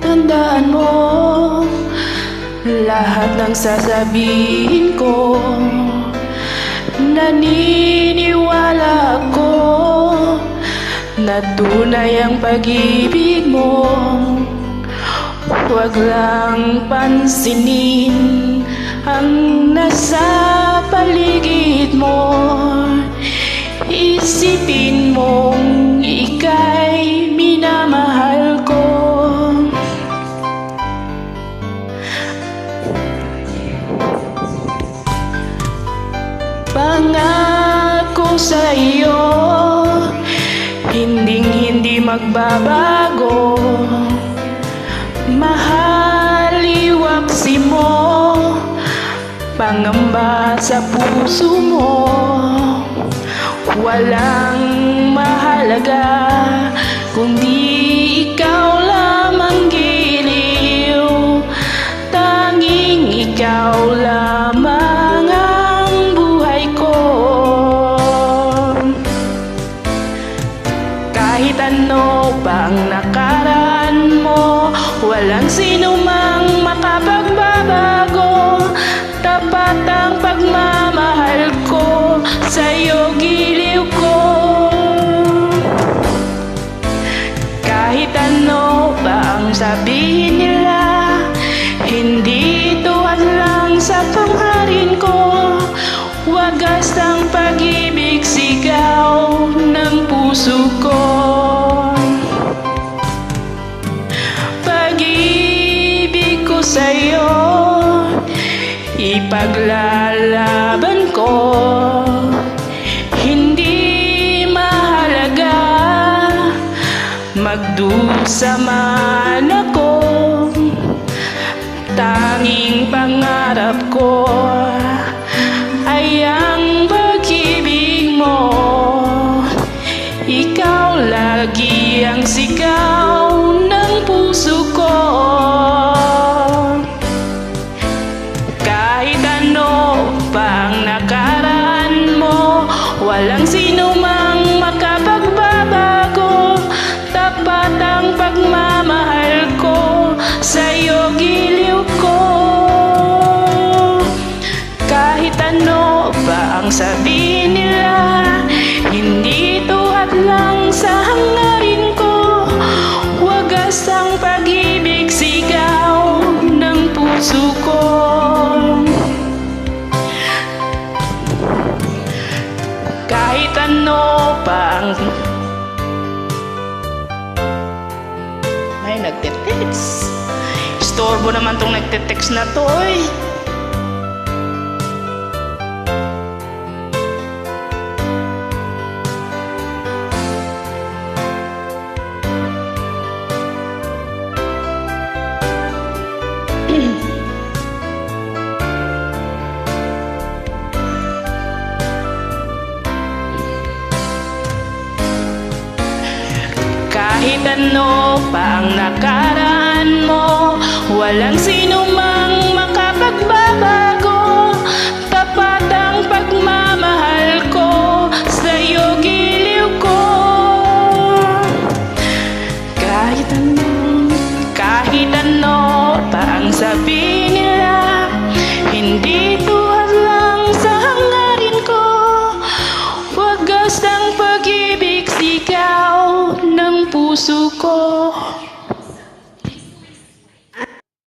Tandaan mo lahat ng sasabihin ko. Naniniwala ako na tunay ang pag-ibig mo. Huwag lang pansinin ang nasa paligid mo. Isipin mong ika'y minamahal ko. Pangako sa iyo, hinding-hindi magbabago. Mahal, iwaksi mo, pangamba sa puso mo. Walang mahalaga kundi ikaw lamang giliw. Tanging ikaw lamang ang buhay ko. Kahit ano pang nakaraan mo, walang sino mang makapagbabago. Tapat ang pagmamahal ko, sa'yo giliw ko. Kahit ano pa ang sabihin nila, hindi ito hadlang sa pangharin ko. Wagas ang pag-ibig, sigaw ng puso ko. Pag-ibig ko sa'yo, ipaglalaban ko. Hindi mahalaga magdusa man ako. Tanging pangarap ko ay ang pag-ibig mo. Ikaw lagi ang sigaw ng puso ko. Kahit ano pang nakaraan mo, walang sino mang makapagbabago. Tapat ang pagmamahal ko, sa'yo giliw ko. Kahit ano pa ang sabihin nila, hindi ito hadlang sa hangarin ko. Wagas ang pag-ibig, sigaw ng puso ko. Kahit ano pang... Ay, nagte-text. Istorbo naman tong nagte-text na to, eh. Kahit ano pa ang nakaraan mo, walang sino mang makapagbabago. Tapat ang pagmamahal ko, sa'yo giliw ko. Kahit ano pa ang sabihin nila, hindi ito hadlang sa hangarin ko. Wagas ang pag-ibig, sigaw ng puso ko.